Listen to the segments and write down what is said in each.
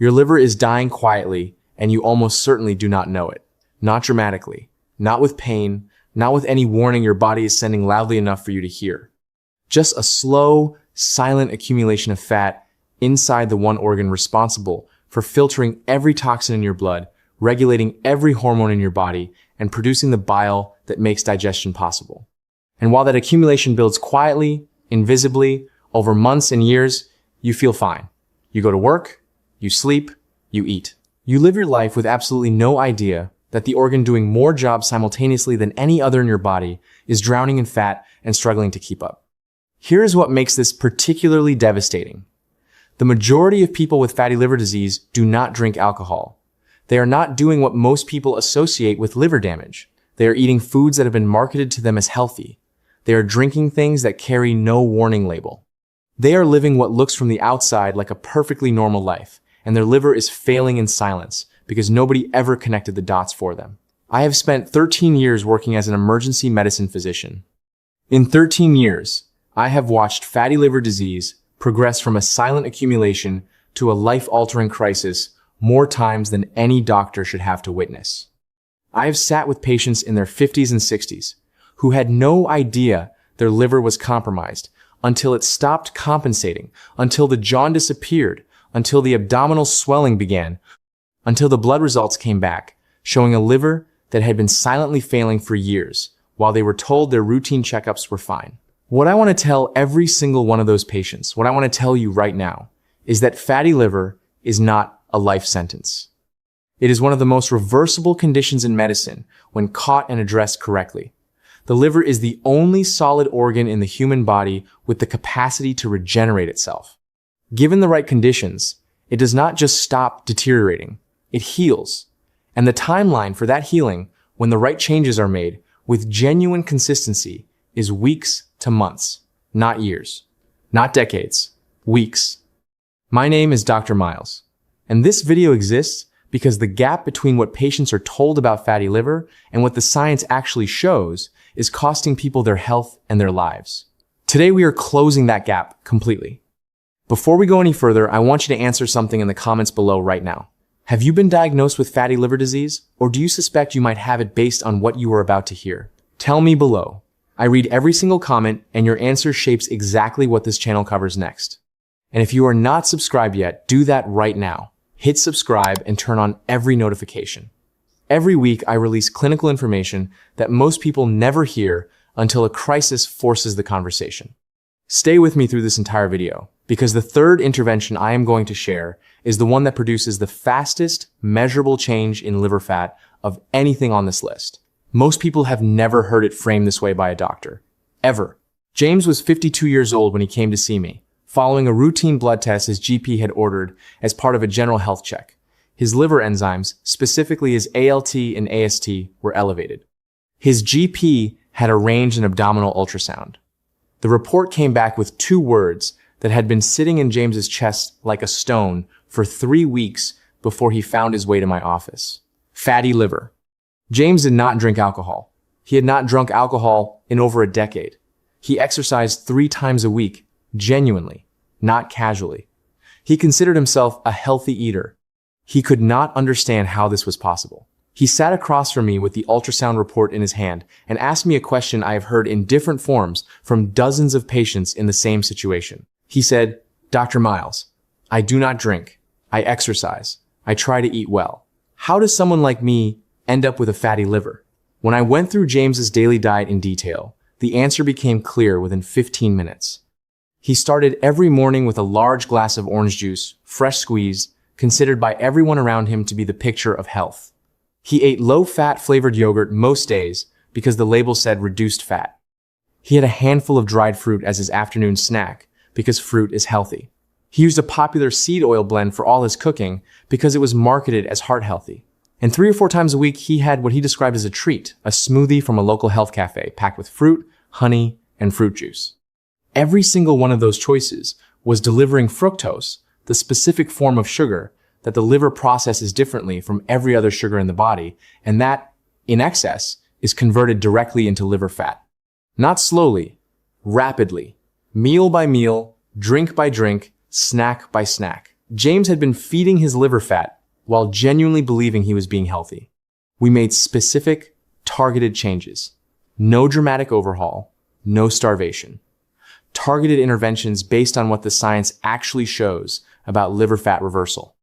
Your liver is dying quietly, and you almost certainly do not know it. Not dramatically, not with pain, not with any warning your body is sending loudly enough for you to hear. Just a slow, silent accumulation of fat inside the one organ responsible for filtering every toxin in your blood, regulating every hormone in your body, and producing the bile that makes digestion possible. And while that accumulation builds quietly, invisibly, over months and years, you feel fine. You go to work, you sleep, you eat. You live your life with absolutely no idea that the organ doing more jobs simultaneously than any other in your body is drowning in fat and struggling to keep up. Here is what makes this particularly devastating. The majority of people with fatty liver disease do not drink alcohol. They are not doing what most people associate with liver damage. They are eating foods that have been marketed to them as healthy. They are drinking things that carry no warning label. They are living what looks from the outside like a perfectly normal life, and their liver is failing in silence because nobody ever connected the dots for them. I have spent 13 years working as an emergency medicine physician. In 13 years, I have watched fatty liver disease progress from a silent accumulation to a life-altering crisis more times than any doctor should have to witness. I have sat with patients in their 50s and 60s who had no idea their liver was compromised until it stopped compensating, until the jaundice appeared, until the abdominal swelling began, until the blood results came back, showing a liver that had been silently failing for years while they were told their routine checkups were fine. What I want to tell every single one of those patients, what I want to tell you right now, is that fatty liver is not a life sentence. It is one of the most reversible conditions in medicine when caught and addressed correctly. The liver is the only solid organ in the human body with the capacity to regenerate itself. Given the right conditions, it does not just stop deteriorating, it heals. And the timeline for that healing, when the right changes are made with genuine consistency, is weeks to months, not years, not decades, weeks. My name is Dr. Miles, and this video exists because the gap between what patients are told about fatty liver and what the science actually shows is costing people their health and their lives. Today we are closing that gap completely. Before we go any further, I want you to answer something in the comments below right now. Have you been diagnosed with fatty liver disease, or do you suspect you might have it based on what you are about to hear? Tell me below. I read every single comment, and your answer shapes exactly what this channel covers next. And if you are not subscribed yet, do that right now. Hit subscribe and turn on every notification. Every week, I release clinical information that most people never hear until a crisis forces the conversation. Stay with me through this entire video, because the third intervention I am going to share is the one that produces the fastest measurable change in liver fat of anything on this list. Most people have never heard it framed this way by a doctor, ever. James was 52 years old when he came to see me, following a routine blood test his GP had ordered as part of a general health check. His liver enzymes, specifically his ALT and AST, were elevated. His GP had arranged an abdominal ultrasound. The report came back with 2 words that had been sitting in James's chest like a stone for 3 weeks before he found his way to my office. Fatty liver. James did not drink alcohol. He had not drunk alcohol in over a decade. He exercised 3 times a week, genuinely, not casually. He considered himself a healthy eater. He could not understand how this was possible. He sat across from me with the ultrasound report in his hand and asked me a question I have heard in different forms from dozens of patients in the same situation. He said, "Dr. Miles, I do not drink. I exercise. I try to eat well. How does someone like me end up with a fatty liver?" When I went through James's daily diet in detail, the answer became clear within 15 minutes. He started every morning with a large glass of orange juice, fresh squeezed, considered by everyone around him to be the picture of health. He ate low-fat flavored yogurt most days because the label said reduced fat. He had a handful of dried fruit as his afternoon snack because fruit is healthy. He used a popular seed oil blend for all his cooking because it was marketed as heart healthy. And 3 or 4 times a week, he had what he described as a treat, a smoothie from a local health cafe packed with fruit, honey, and fruit juice. Every single one of those choices was delivering fructose, the specific form of sugar that the liver processes differently from every other sugar in the body, and that, in excess, is converted directly into liver fat. Not slowly, rapidly, meal by meal, drink by drink, snack by snack. James had been feeding his liver fat while genuinely believing he was being healthy. We made specific, targeted changes. No dramatic overhaul, no starvation. Targeted interventions based on what the science actually shows about liver fat reversal.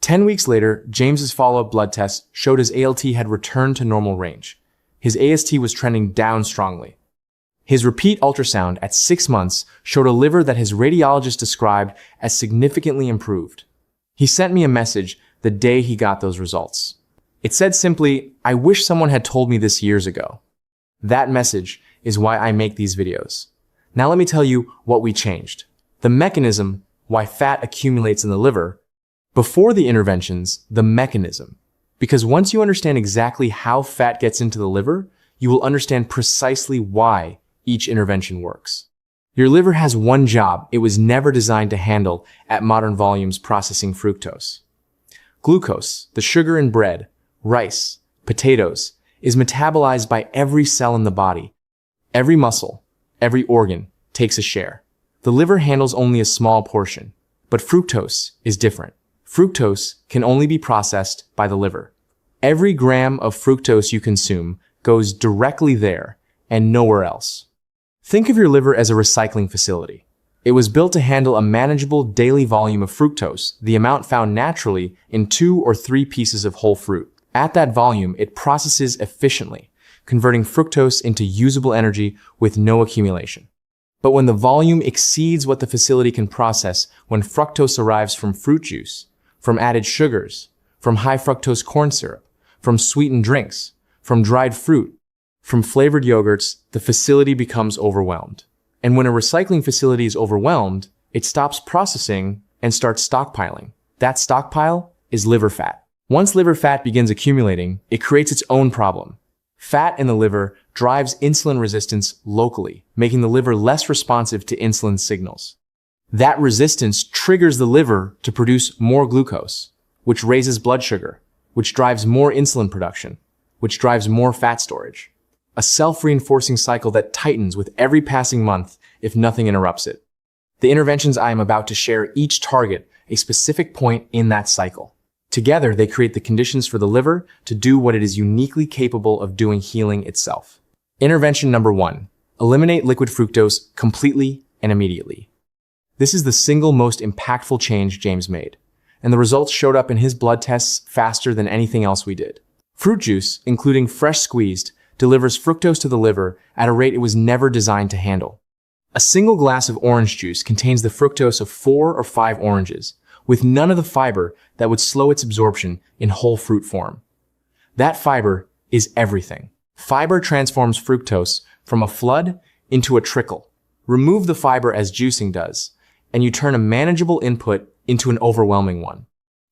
10 weeks later, James's follow-up blood test showed his ALT had returned to normal range. His AST was trending down strongly. His repeat ultrasound at 6 months showed a liver that his radiologist described as significantly improved. He sent me a message the day he got those results. It said simply, "I wish someone had told me this years ago." That message is why I make these videos. Now let me tell you what we changed. The mechanism why fat accumulates in the liver. Before the interventions, the mechanism. Because once you understand exactly how fat gets into the liver, you will understand precisely why each intervention works. Your liver has one job it was never designed to handle at modern volumes: processing fructose. Glucose, the sugar in bread, rice, potatoes, is metabolized by every cell in the body. Every muscle, every organ takes a share. The liver handles only a small portion, but fructose is different. Fructose can only be processed by the liver. Every gram of fructose you consume goes directly there and nowhere else. Think of your liver as a recycling facility. It was built to handle a manageable daily volume of fructose, the amount found naturally in 2 or 3 pieces of whole fruit. At that volume, it processes efficiently, converting fructose into usable energy with no accumulation. But when the volume exceeds what the facility can process, when fructose arrives from fruit juice, from added sugars, from high fructose corn syrup, from sweetened drinks, from dried fruit, from flavored yogurts, the facility becomes overwhelmed. And when a recycling facility is overwhelmed, it stops processing and starts stockpiling. That stockpile is liver fat. Once liver fat begins accumulating, it creates its own problem. Fat in the liver drives insulin resistance locally, making the liver less responsive to insulin signals. That resistance triggers the liver to produce more glucose, which raises blood sugar, which drives more insulin production, which drives more fat storage. A self-reinforcing cycle that tightens with every passing month if nothing interrupts it. The interventions I am about to share each target a specific point in that cycle. Together, they create the conditions for the liver to do what it is uniquely capable of doing: healing itself. Intervention number 1. Eliminate liquid fructose completely and immediately. This is the single most impactful change James made, and the results showed up in his blood tests faster than anything else we did. Fruit juice, including fresh squeezed, delivers fructose to the liver at a rate it was never designed to handle. A single glass of orange juice contains the fructose of 4 or 5 oranges, with none of the fiber that would slow its absorption in whole fruit form. That fiber is everything. Fiber transforms fructose from a flood into a trickle. Remove the fiber as juicing does, and you turn a manageable input into an overwhelming one.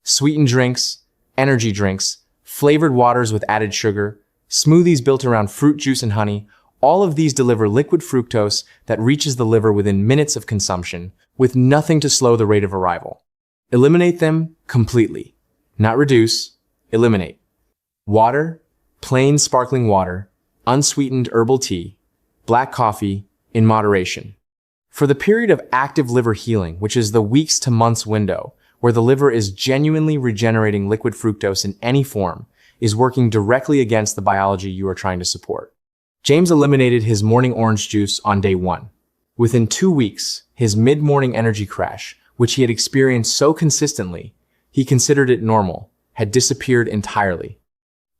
Sweetened drinks, energy drinks, flavored waters with added sugar, smoothies built around fruit juice and honey, all of these deliver liquid fructose that reaches the liver within minutes of consumption, with nothing to slow the rate of arrival. Eliminate them completely. Not reduce, eliminate. Water, plain sparkling water, unsweetened herbal tea, black coffee, in moderation. For the period of active liver healing, which is the weeks to months window, where the liver is genuinely regenerating liquid fructose in any form, is working directly against the biology you are trying to support. James eliminated his morning orange juice on day 1. Within 2 weeks, his mid-morning energy crash, which he had experienced so consistently, he considered it normal, had disappeared entirely.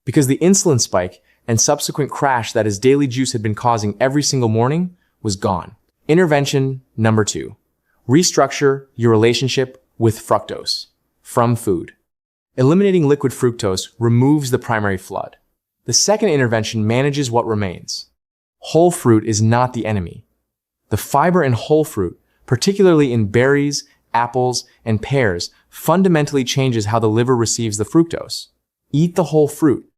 Because the insulin spike and subsequent crash that his daily juice had been causing every single morning was gone. Intervention number 2. Restructure your relationship with fructose from food. Eliminating liquid fructose removes the primary flood. The second intervention manages what remains. Whole fruit is not the enemy. The fiber in whole fruit, particularly in berries, apples, and pears, fundamentally changes how the liver receives the fructose. Eat the whole fruit.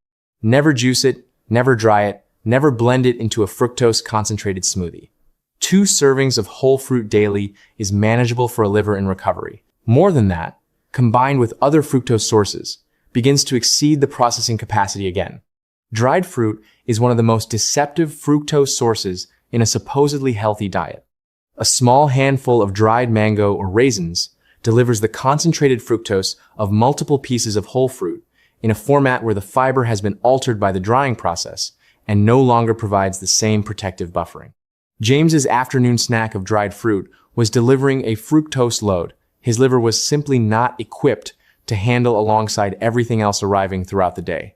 Never juice it, never dry it, never blend it into a fructose-concentrated smoothie. 2 servings of whole fruit daily is manageable for a liver in recovery. More than that, combined with other fructose sources, begins to exceed the processing capacity again. Dried fruit is one of the most deceptive fructose sources in a supposedly healthy diet. A small handful of dried mango or raisins delivers the concentrated fructose of multiple pieces of whole fruit in a format where the fiber has been altered by the drying process and no longer provides the same protective buffering. James's afternoon snack of dried fruit was delivering a fructose load his liver was simply not equipped to handle alongside everything else arriving throughout the day.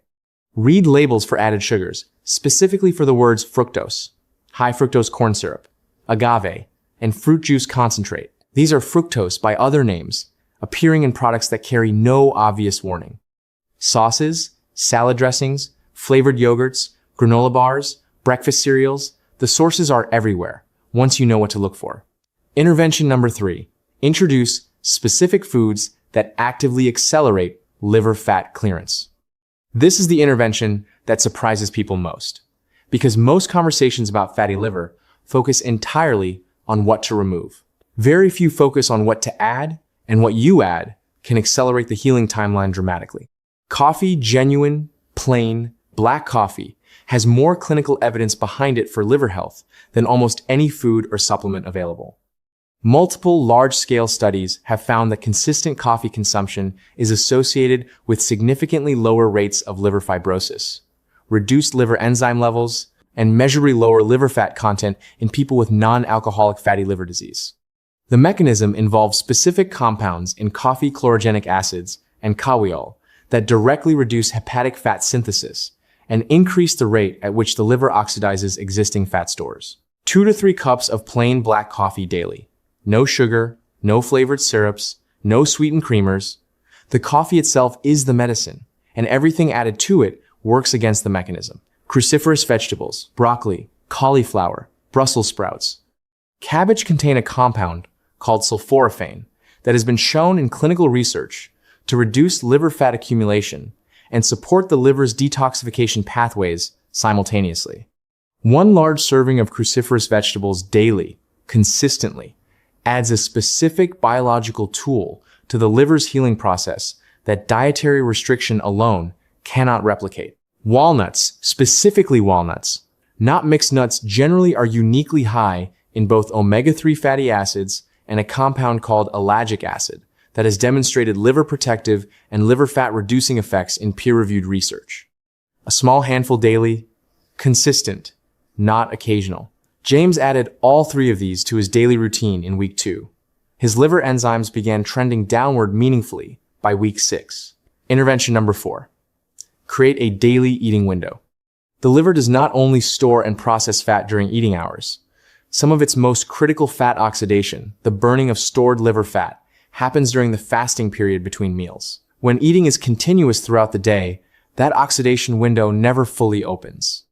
Read labels for added sugars, specifically for the words fructose, high fructose corn syrup, agave, and fruit juice concentrate. These are fructose by other names, appearing in products that carry no obvious warning. Sauces, salad dressings, flavored yogurts, granola bars, breakfast cereals, the sources are everywhere, once you know what to look for. Intervention number 3. Introduce specific foods that actively accelerate liver fat clearance. This is the intervention that surprises people most, because most conversations about fatty liver focus entirely on what to remove. Very few focus on what to add, and what you add can accelerate the healing timeline dramatically. Coffee, genuine, plain, black coffee, has more clinical evidence behind it for liver health than almost any food or supplement available. Multiple large-scale studies have found that consistent coffee consumption is associated with significantly lower rates of liver fibrosis, reduced liver enzyme levels, and measurably lower liver fat content in people with non-alcoholic fatty liver disease. The mechanism involves specific compounds in coffee chlorogenic acids and caweol that directly reduce hepatic fat synthesis and increase the rate at which the liver oxidizes existing fat stores. 2 to 3 cups of plain black coffee daily. No sugar, no flavored syrups, no sweetened creamers. The coffee itself is the medicine, and everything added to it works against the mechanism. Cruciferous vegetables, broccoli, cauliflower, Brussels sprouts. Cabbage contain a compound called sulforaphane that has been shown in clinical research to reduce liver fat accumulation and support the liver's detoxification pathways simultaneously. 1 large serving of cruciferous vegetables daily, consistently, adds a specific biological tool to the liver's healing process that dietary restriction alone cannot replicate. Walnuts, specifically walnuts, not mixed nuts, generally are uniquely high in both omega-3 fatty acids and a compound called ellagic acid that has demonstrated liver protective and liver fat reducing effects in peer-reviewed research. A small handful daily, consistent, not occasional. James added all 3 of these to his daily routine in week 2. His liver enzymes began trending downward meaningfully by week 6. Intervention number 4. Create a daily eating window. The liver does not only store and process fat during eating hours. Some of its most critical fat oxidation, the burning of stored liver fat, happens during the fasting period between meals. When eating is continuous throughout the day, that oxidation window never fully opens.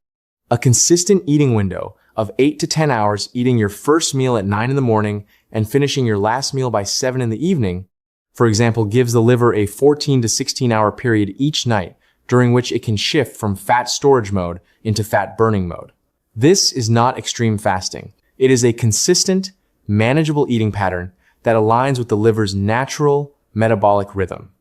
A consistent eating window of 8 to 10 hours, eating your first meal at 9 in the morning and finishing your last meal by 7 in the evening, for example, gives the liver a 14 to 16 hour period each night during which it can shift from fat storage mode into fat burning mode. This is not extreme fasting. It is a consistent, manageable eating pattern that aligns with the liver's natural metabolic rhythm.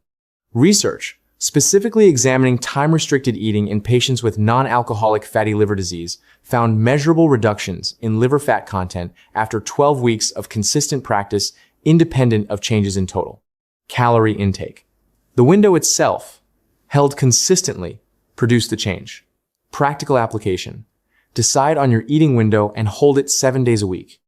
Research, specifically examining time-restricted eating in patients with non-alcoholic fatty liver disease, found measurable reductions in liver fat content after 12 weeks of consistent practice independent of changes in total calorie intake. The window itself, held consistently, produced the change. Practical application. Decide on your eating window and hold it 7 days a week.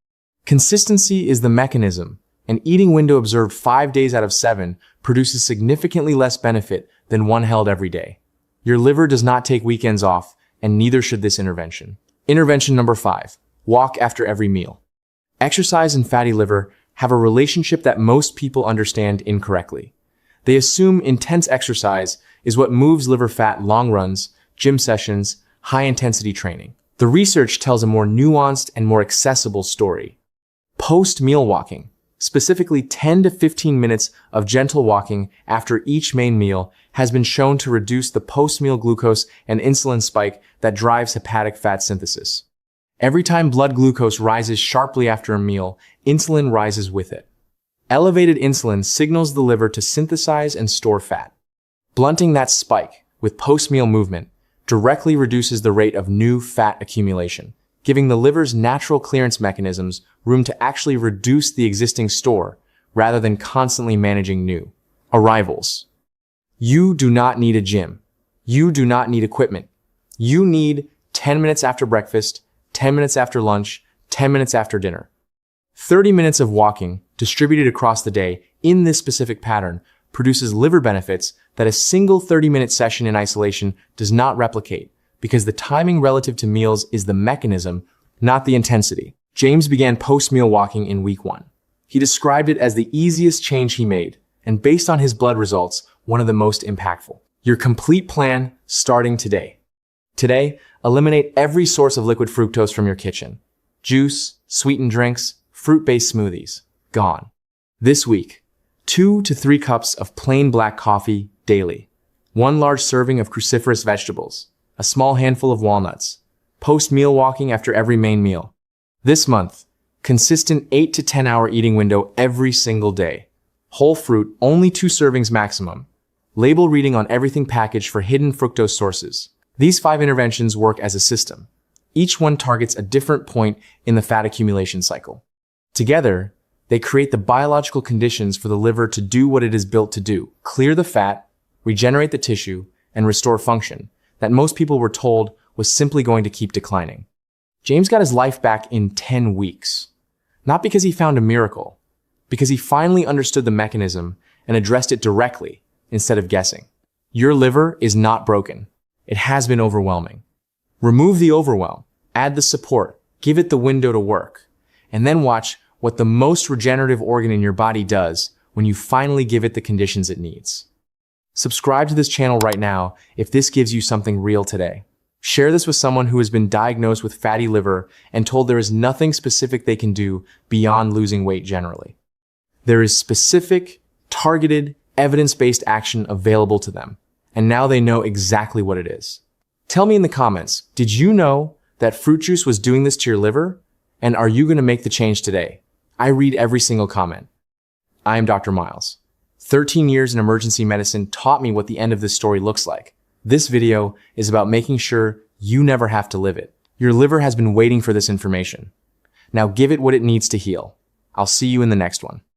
Consistency is the mechanism. An eating window observed 5 days out of 7 produces significantly less benefit than one held every day. Your liver does not take weekends off, and neither should this intervention. Intervention number 5. Walk after every meal. Exercise and fatty liver have a relationship that most people understand incorrectly. They assume intense exercise is what moves liver fat: long runs, gym sessions, high-intensity training. The research tells a more nuanced and more accessible story. Post-meal walking, specifically 10 to 15 minutes of gentle walking after each main meal, has been shown to reduce the post-meal glucose and insulin spike that drives hepatic fat synthesis. Every time blood glucose rises sharply after a meal, insulin rises with it. Elevated insulin signals the liver to synthesize and store fat. Blunting that spike with post-meal movement directly reduces the rate of new fat accumulation, giving the liver's natural clearance mechanisms room to actually reduce the existing store rather than constantly managing new arrivals. You do not need a gym. You do not need equipment. You need 10 minutes after breakfast, 10 minutes after lunch, 10 minutes after dinner. 30 minutes of walking distributed across the day in this specific pattern produces liver benefits that a single 30-minute session in isolation does not replicate, because the timing relative to meals is the mechanism, not the intensity. James began post-meal walking in week 1. He described it as the easiest change he made, and based on his blood results, one of the most impactful. Your complete plan starting today. Today, eliminate every source of liquid fructose from your kitchen. Juice, sweetened drinks, fruit-based smoothies, gone. This week, 2 to 3 cups of plain black coffee daily, 1 large serving of cruciferous vegetables, a small handful of walnuts, post-meal walking after every main meal. This month, consistent 8 to 10 hour eating window every single day. Whole fruit, only 2 servings maximum. Label reading on everything packaged for hidden fructose sources. These 5 interventions work as a system. Each one targets a different point in the fat accumulation cycle. Together, they create the biological conditions for the liver to do what it is built to do: clear the fat, regenerate the tissue, and restore function that most people were told was simply going to keep declining. James got his life back in 10 weeks. Not because he found a miracle, because he finally understood the mechanism and addressed it directly instead of guessing. Your liver is not broken. It has been overwhelming. Remove the overwhelm, add the support, give it the window to work, and then watch what the most regenerative organ in your body does when you finally give it the conditions it needs. Subscribe to this channel right now if this gives you something real today. Share this with someone who has been diagnosed with fatty liver and told there is nothing specific they can do beyond losing weight generally. There is specific, targeted, evidence-based action available to them, and now they know exactly what it is. Tell me in the comments, did you know that fruit juice was doing this to your liver? And are you going to make the change today? I read every single comment. I am Dr. Miles. 13 years in emergency medicine taught me what the end of this story looks like. This video is about making sure you never have to live it. Your liver has been waiting for this information. Now give it what it needs to heal. I'll see you in the next one.